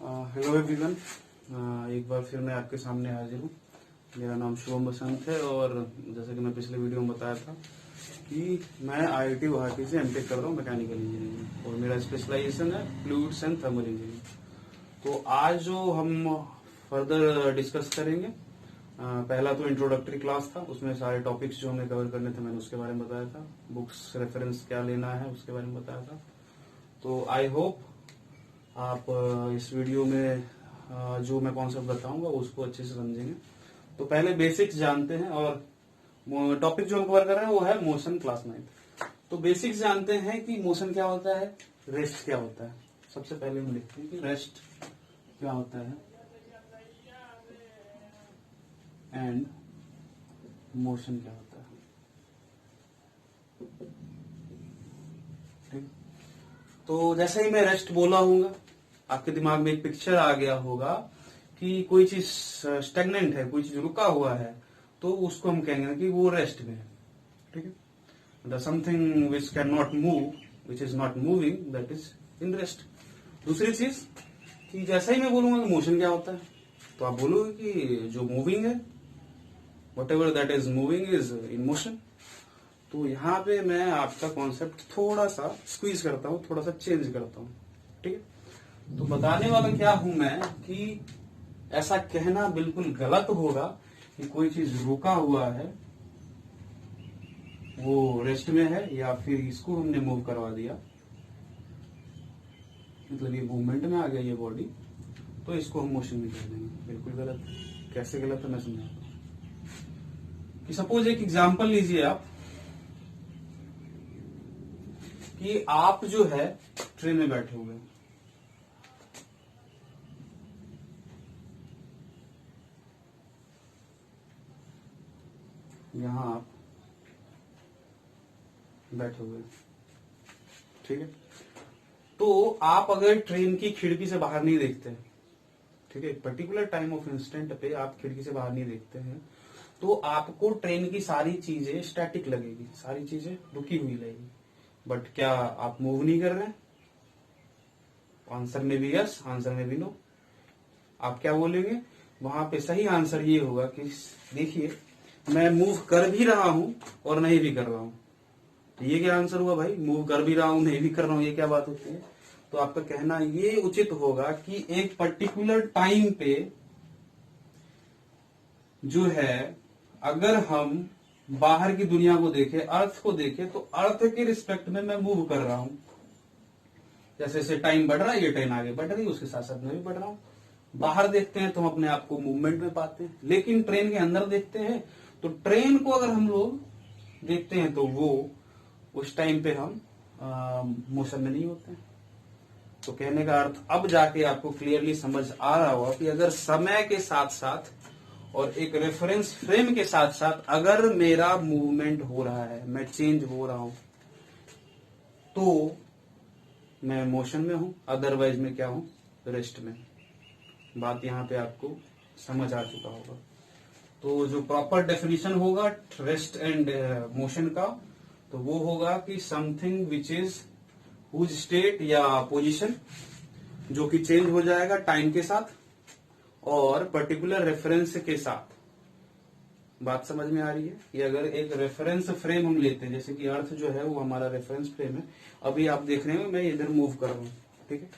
Hello everyone. एक बार फिर मैं आपके सामने हाजिर हूँ। मेरा नाम शुभम बसंत है और जैसे कि मैं पिछले वीडियो में बताया था कि मैं आईआईटी गुवाहाटी से एमटेक कर रहा हूँ मैकेनिकल इंजीनियरिंग और मेरा स्पेशलाइजेशन है फ्लूइड्स एंड थर्मल इंजीनियरिंग। तो आज जो हम फर्दर डिस्कस करेंगे, पहला तो इंट्रोडक्टरी क्लास था, उसमें सारे टॉपिक्स जो हमें कवर करने थे मैंने उसके बारे में बताया था, बुक्स रेफरेंस क्या लेना है उसके बारे में बताया था। तो आई होप आप इस वीडियो में जो मैं कॉन्सेप्ट बताऊंगा उसको अच्छे से समझेंगे। तो पहले बेसिक्स जानते हैं और टॉपिक जो हम कवर कर रहे हैं वो है मोशन क्लास 9। तो बेसिक्स जानते हैं कि मोशन क्या होता है, रेस्ट क्या होता है। सबसे पहले हम लिखते हैं कि रेस्ट क्या होता है एंड मोशन क्या होता है। ठीक। तो जैसे ही मैं रेस्ट बोला हूंगा आपके दिमाग में एक पिक्चर आ गया होगा कि कोई चीज स्टेगनेंट है, कोई चीज रुका हुआ है, तो उसको हम कहेंगे कि वो रेस्ट में है। ठीक है, the something which can not move, which is not moving, that is in rest. दूसरी चीज कि जैसे ही मैं बोलूंगा कि मोशन क्या होता है तो आप बोलोगे कि जो मूविंग है, what ever that is moving is in motion. तो यहाँ पे मैं आपका कॉन्सेप्ट थोड़ा सा स्क्वीज करता हूँ, थोड़ा सा चेंज करता हूँ। ठीक है, तो बताने वाला क्या हूं मैं कि ऐसा कहना बिल्कुल गलत होगा कि कोई चीज रुका हुआ है वो रेस्ट में है, या फिर इसको हमने मूव करवा दिया, मतलब ये मूवमेंट में आ गया ये बॉडी, तो इसको हम मोशन में कर देंगे। बिल्कुल गलत। कैसे गलत है मैं समझाता हूं कि सपोज एक एग्जांपल लीजिए आप कि आप जो है ट्रेन में बैठे हुए हैं, यहां आप बैठे हुए हैं। ठीक है, तो आप अगर ट्रेन की खिड़की से बाहर नहीं देखते, ठीक है, पर्टिकुलर टाइम ऑफ इंस्टेंट पे आप खिड़की से बाहर नहीं देखते हैं, तो आपको ट्रेन की सारी चीजें स्टैटिक लगेगी, सारी चीजें रुकी हुई लगेगी। बट क्या आप मूव नहीं कर रहे हैं? आंसर में भी यस, आंसर में भी नो। आप क्या बोलेंगे? वहां पे सही आंसर ये होगा कि देखिए मैं मूव कर भी रहा हूं और नहीं भी कर रहा हूं। ये क्या आंसर हुआ भाई? मूव कर भी रहा हूं नहीं भी कर रहा हूं, ये क्या बात होती है? तो आपका कहना ये उचित होगा कि एक पर्टिकुलर टाइम पे जो है अगर हम बाहर की दुनिया को देखें, अर्थ को देखें, तो अर्थ के रिस्पेक्ट में मैं मूव कर रहा हूं। जैसे जैसे टाइम बढ़ रहा है ये ट्रेन आगे बढ़ रही है, उसके साथ साथ मैं भी बढ़ रहा हूं। बाहर देखते हैं तो हम अपने आप को मूवमेंट में पाते हैं, लेकिन ट्रेन के अंदर देखते हैं तो ट्रेन को अगर हम लोग देखते हैं तो वो उस टाइम पे हम मोशन में नहीं होते हैं। तो कहने का अर्थ अब जाके आपको क्लियरली समझ आ रहा होगा कि अगर समय के साथ साथ और एक रेफरेंस फ्रेम के साथ साथ अगर मेरा मूवमेंट हो रहा है, मैं चेंज हो रहा हूं, तो मैं मोशन में हूं, अदरवाइज मैं क्या हूं? रेस्ट में। बात यहां पे आपको समझ आ चुका होगा। तो जो प्रॉपर डेफिनेशन होगा रेस्ट एंड मोशन का, तो वो होगा कि something which is whose state या पोजीशन जो कि चेंज हो जाएगा टाइम के साथ और पर्टिकुलर रेफरेंस के साथ। बात समझ में आ रही है कि अगर एक रेफरेंस फ्रेम हम लेते हैं, जैसे कि अर्थ जो है वो हमारा रेफरेंस फ्रेम है, अभी आप देख रहे हैं मैं इधर मूव कर रहा हूं, ठीक है,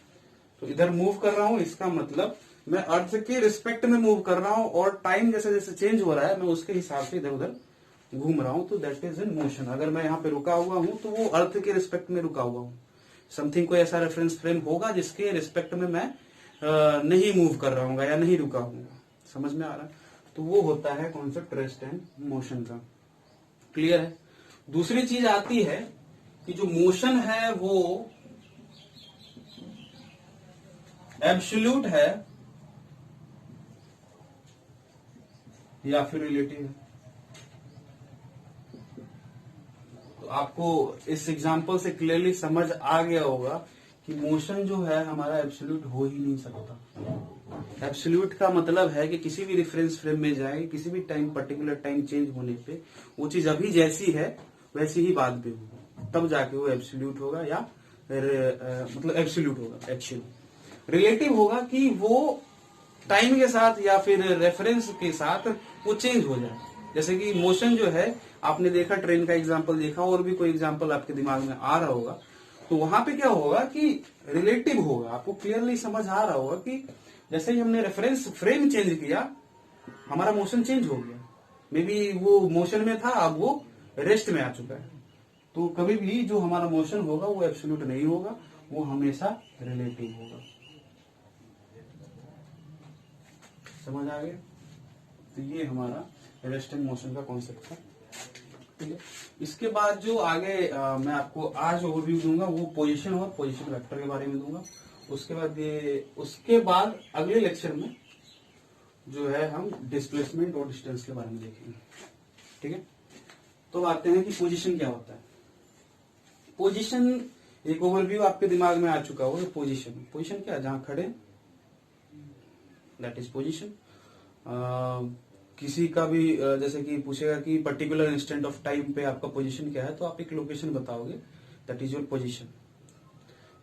तो इधर मूव कर रहा हूं, इसका मतलब मैं अर्थ के रिस्पेक्ट में मूव कर रहा हूं और टाइम जैसे जैसे चेंज हो रहा है मैं उसके हिसाब से इधर उधर घूम रहा हूं, तो दैट इज इन मोशन। अगर मैं यहाँ पे रुका हुआ हूं तो वो अर्थ के रिस्पेक्ट में रुका हुआ हूं। समथिंग कोई ऐसा रेफरेंस फ्रेम होगा जिसके रिस्पेक्ट में मैं नहीं मूव कर रहा हूँ या नहीं रुका हूँ। समझ में आ रहा है? तो वो होता है कॉन्सेप्ट रेस्ट एंड मोशन का। क्लियर है? दूसरी चीज आती है कि जो मोशन है वो एब्सोल्यूट है या फिर रिलेटिव है। तो आपको इस एग्जांपल से क्लियरली समझ आ गया होगा कि मोशन जो है हमारा एब्सोल्यूट हो ही नहीं सकता। एब्सोल्यूट का मतलब है कि किसी भी रेफरेंस फ्रेम में जाए, किसी भी टाइम पर्टिकुलर टाइम चेंज होने पे वो चीज अभी जैसी है वैसी ही बाद में होगी, तब जाके वो एब्सोल्यूट होगा या मतलब एब्सोल्यूट होगा। एक्चुअली रिलेटिव होगा कि वो टाइम के साथ या फिर रेफरेंस के साथ वो चेंज हो जाए। जैसे कि मोशन जो है, आपने देखा ट्रेन का एग्जांपल देखा, और भी कोई एग्जांपल आपके दिमाग में आ रहा होगा, तो वहां पे क्या होगा कि रिलेटिव होगा। आपको क्लियरली समझ आ रहा होगा कि जैसे ही हमने रेफरेंस फ्रेम चेंज किया, हमारा मोशन चेंज हो गया। मे बी वो मोशन में था, अब वो रेस्ट में आ चुका है। तो कभी भी जो हमारा मोशन होगा वो एब्सोल्यूट नहीं होगा, वो हमेशा रिलेटिव होगा। समझ आ गया? तो ये हमारा रेस्टिंग मोशन का कॉन्सेप्ट था। ठीक है, इसके बाद जो आगे मैं आपको आज ओवरव्यू दूंगा वो पोजीशन और पोजीशन वेक्टर के बारे में दूंगा। उसके बाद अगले लेक्चर में जो है हम डिस्प्लेसमेंट और डिस्टेंस के बारे में देखेंगे। ठीक है, तो आते हैं कि पोजीशन क्या होता है। पोजीशन एक ओवरव्यू आपके दिमाग में आ चुका होगा। पोजीशन क्या है? जहां खड़े, दैट इज पोजीशन। किसी का भी जैसे कि पूछेगा कि पर्टिकुलर इंस्टेंट ऑफ टाइम पे आपका पोजीशन क्या है, तो आप एक लोकेशन बताओगे, दैट इज योर पोजीशन।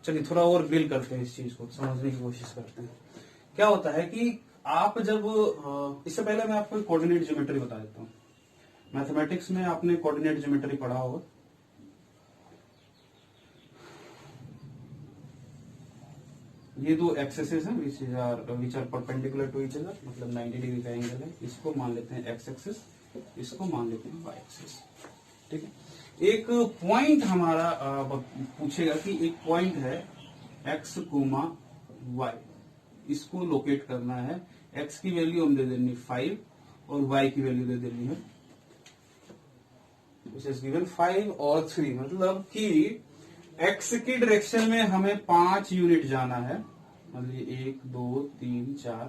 चलिए थोड़ा और ग्रिल करते हैं, इस चीज को समझने की कोशिश करते हैं। क्या होता है कि आप जब इससे पहले मैं आपको कोऑर्डिनेट ज्योमेट्री बता देता हूँ। मैथमेटिक्स में आपने कोऑर्डिनेट ज्योमेट्री पढ़ा होगा। ये दो एक्सेसेस हैं which are perpendicular to each other, मतलब 90 डिग्री का एंगल है। इसको मान लेते हैं एक्स एक्सिस, इसको मान लेते हैं वाई एक्सिस। ठीक है, एक पॉइंट हमारा पूछेगा कि एक पॉइंट है एक्स कोमा वाई, इसको लोकेट करना है। एक्स की वैल्यू हम दे देनी 5 और वाई की वैल्यू दे देनी है विच इज गिवन 5 और 3, मतलब कि एक्स की डायरेक्शन में हमें 5 यूनिट जाना है, मतलब 1 2 3 4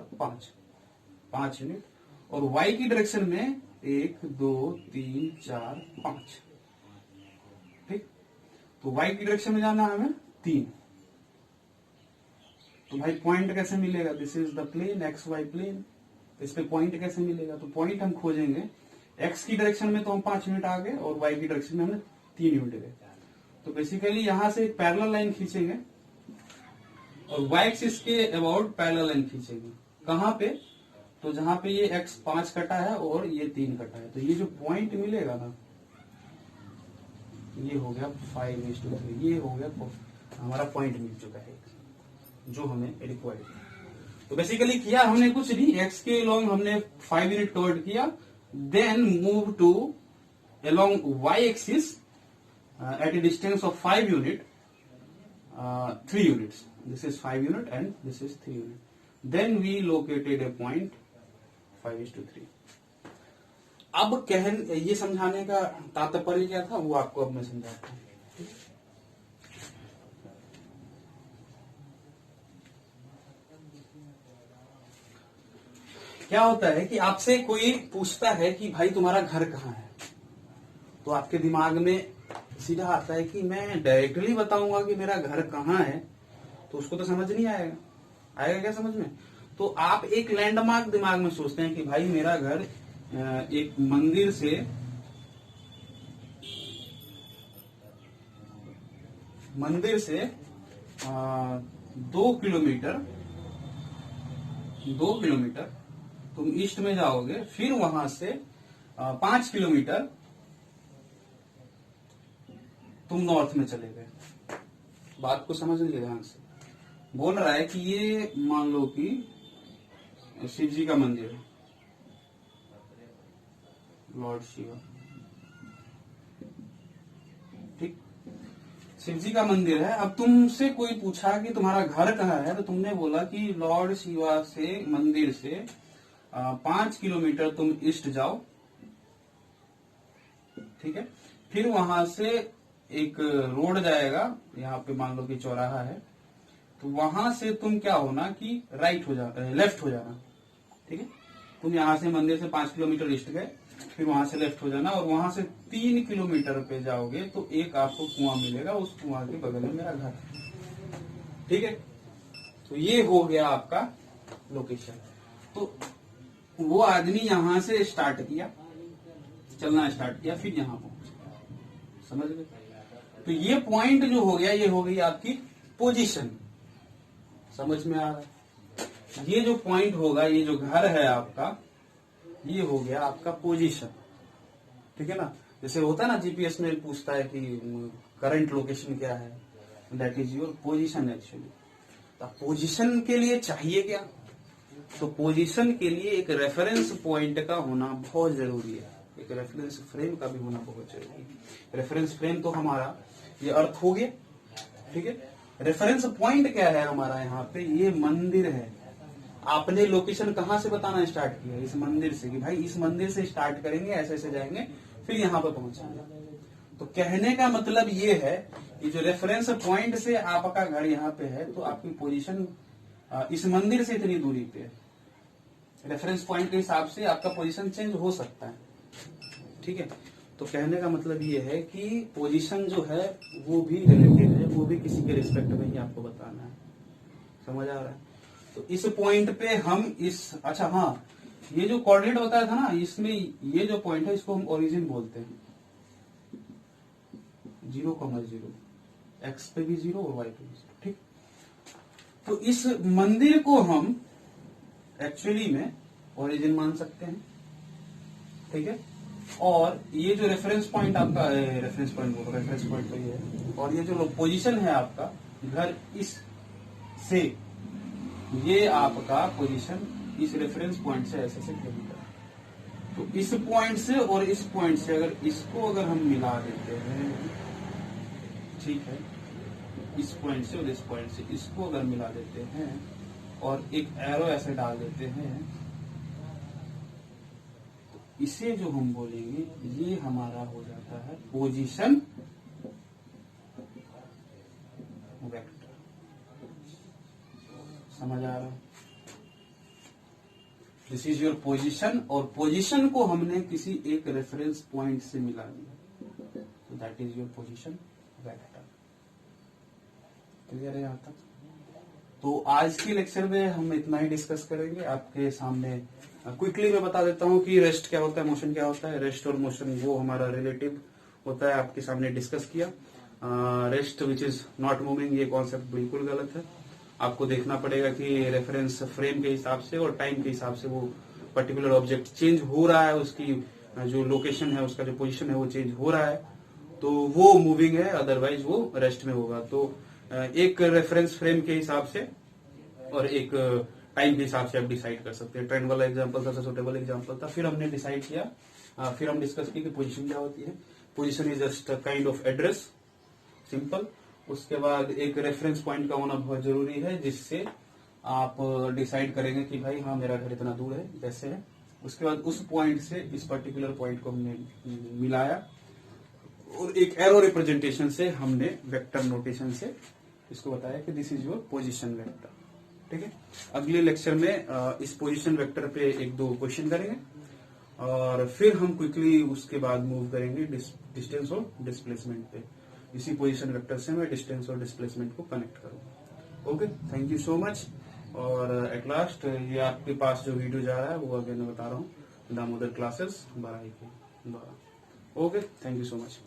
5 यूनिट, और वाई की डायरेक्शन में 1 2 3 4 5। ठीक, तो वाई की डायरेक्शन में जाना है हमें 3। तो भाई पॉइंट कैसे मिलेगा? This is the plane, X Y plane. इस पे पॉइंट कैसे मिलेगा? तो पॉइंट हम खोजेंगे। एक्स की डायरेक्शन में तो हम 5 यूनिट आ गए और वाई की डायरेक्शन में हमने 3 यूनिट गए। तो बेसिकली यहां से एक पैरेलल लाइन खींचेंगे और वाई एक्सिस के अबाउट पैरेलल लाइन खींचेंगे। कहां पे? तो जहां पे ये x 5 कटा है और ये 3 कटा है, तो ये जो पॉइंट मिलेगा ना, ये हो गया 5:3। ये हो गया हमारा पॉइंट मिल चुका है जो हमें रिक्वायर्ड है। तो बेसिकली किया हमने कुछ नहीं, x के अलोंग हमने 5 यूनिट कवर्ड किया, then move to along y axis at a distance of 5 unit, 3 units. This is 5 unit and this is 3 unit. Then we located a point 5:3. अब ये समझाने का तात्पर्य क्या था वो आपको अब मैं समझाता हूँ। क्या होता है कि आपसे कोई पूछता है कि भाई तुम्हारा घर कहाँ है, तो आपके दिमाग में सीधा आता है कि मैं डायरेक्टली बताऊंगा कि मेरा घर कहाँ है, तो उसको तो समझ नहीं आएगा। आएगा क्या समझ में? तो आप एक लैंडमार्क दिमाग में सोचते हैं कि भाई मेरा घर एक मंदिर से 2 किलोमीटर तुम ईस्ट में जाओगे, फिर वहां से 5 किलोमीटर तुम नॉर्थ में चले गए। बात को समझ लीजिए ध्यान से। बोल रहा है कि ये मान लो कि शिव जी का मंदिर है, लॉर्ड शिवा। ठीक, शिव जी का मंदिर है। अब तुमसे कोई पूछा कि तुम्हारा घर कहाँ है, तो तुमने बोला कि लॉर्ड शिवा से मंदिर से 5 किलोमीटर तुम ईस्ट जाओ। ठीक है, फिर वहां से एक रोड जाएगा, यहाँ पे मान लो कि चौराहा है, तो वहां से तुम क्या होना कि लेफ्ट हो जाना। ठीक है, तुम यहाँ से मंदिर से 5 किलोमीटर ईस्ट गए, फिर वहां से लेफ्ट हो जाना और वहां से 3 किलोमीटर पे जाओगे तो एक आपको कुआं मिलेगा, उस कुआं के बगल में मेरा घर है। ठीक है, तो ये हो गया आपका लोकेशन। तो वो आदमी यहां से स्टार्ट किया, चलना स्टार्ट किया, फिर यहां पहुंचा। समझ गए? तो ये पॉइंट जो हो गया, ये हो गई आपकी पोजीशन। समझ में आ रहा है? ये जो पॉइंट होगा, ये जो घर है आपका, ये हो गया आपका पोजीशन, ठीक है ना। जैसे होता है ना जीपीएस में पूछता है कि करंट लोकेशन क्या है, that is your position actually. तो पोजीशन के लिए चाहिए क्या? तो पोजीशन के लिए एक रेफरेंस पॉइंट का होना बहुत जरूरी है, एक रेफरेंस फ्रेम का भी होना बहुत जरूरी है। रेफरेंस फ्रेम तो हमारा ये अर्थ हो गया, ठीक है। रेफरेंस पॉइंट क्या है हमारा यहाँ पे? ये मंदिर है। आपने लोकेशन कहाँ से बताना स्टार्ट किया? इस मंदिर से, कि भाई इस मंदिर से स्टार्ट करेंगे, ऐसे ऐसे जाएंगे, फिर यहाँ पे पहुंचेंगे। तो कहने का मतलब ये है कि जो रेफरेंस पॉइंट से आपका घर यहाँ पे है, तो आपकी पोजीशन इस मंदिर से इतनी दूरी पे है। रेफरेंस पॉइंट के हिसाब से आपका पोजीशन चेंज हो सकता है, ठीक है। तो कहने का मतलब ये है कि पोजीशन जो है वो भी रिलेटिव है, वो भी किसी के रिस्पेक्ट में ही आपको बताना है। समझ आ रहा है? तो इस पॉइंट पे हम अच्छा हाँ, ये जो कोऑर्डिनेट बताया था ना, इसमें ये जो पॉइंट है इसको हम ओरिजिन बोलते हैं। 0,0, एक्स पे भी 0 और वाई पे भी 0, ठीक। तो इस मंदिर को हम एक्चुअली में ओरिजिन मान सकते हैं, ठीक है। और ये जो रेफरेंस पॉइंट आपका, रेफरेंस पॉइंट तो ये है, और ये जो पोजीशन है आपका घर, इस से ये आपका पोजीशन इस रेफरेंस पॉइंट से ऐसे से किलोमीटर है। तो इस पॉइंट से और इस पॉइंट से अगर हम मिला देते हैं, ठीक है, इस पॉइंट से और इस पॉइंट से इसको अगर मिला देते हैं और एक एरो ऐसे डाल देते हैं, तो इसे जो हम बोलेंगे ये हमारा हो जाता है पोजीशन वेक्टर। समझ आ रहा है? दिस इज योर पोजीशन, और पोजीशन को हमने किसी एक रेफरेंस पॉइंट से मिला दिया, तो that is your position vector. Clear है यहाँ तक? तो आज के लेक्चर में हम इतना ही डिस्कस करेंगे। आपके सामने क्विकली मैं बता देता हूँ कि रेस्ट क्या होता है, मोशन क्या होता है। रेस्ट और मोशन वो हमारा रिलेटिव होता है, आपके सामने डिस्कस किया। Rest which is not moving, ये कॉन्सेप्ट बिल्कुल गलत है। आपको देखना पड़ेगा कि रेफरेंस फ्रेम के हिसाब से और टाइम के हिसाब से वो पर्टिकुलर ऑब्जेक्ट चेंज हो रहा है, उसकी जो लोकेशन है, उसका जो पोजीशन है वो चेंज हो रहा है, तो वो मूविंग है, अदरवाइज वो रेस्ट में होगा। तो एक रेफरेंस फ्रेम के हिसाब से और एक टाइम के हिसाब से आप डिसाइड कर सकते हैं। ट्रेंड वाला एग्जांपल था, सुटेबल एग्जांपल था। फिर हमने डिसाइड किया, फिर हम डिस्कस की कि पोजीशन क्या होती है। Position is just kind of address, simple. उसके बाद एक रेफरेंस पॉइंट का होना बहुत जरूरी है, जिससे आप डिसाइड करेंगे कि भाई हाँ मेरा घर इतना दूर है, जैसे है। उसके बाद उस पॉइंट से इस पर्टिकुलर पॉइंट को हमने मिलाया, और एक एरो रिप्रेजेंटेशन से हमने वेक्टर नोटेशन से इसको बताया कि this is your position vector, ठीक है। अगले लेक्चर में इस पोजीशन वेक्टर पे एक दो क्वेश्चन करेंगे, और फिर हम क्विकली उसके बाद मूव करेंगे डिस्टेंस और डिस्प्लेसमेंट पे। इसी पोजीशन वेक्टर से मैं डिस्टेंस और डिस्प्लेसमेंट को कनेक्ट करूंगा। Okay, thank you so much. और एट लास्ट ये आपके पास जो वीडियो जा रहा है वो अगेन मैं बता रहा हूँ, दामोदर क्लासेस 12 के द्वारा। Okay, thank you so much.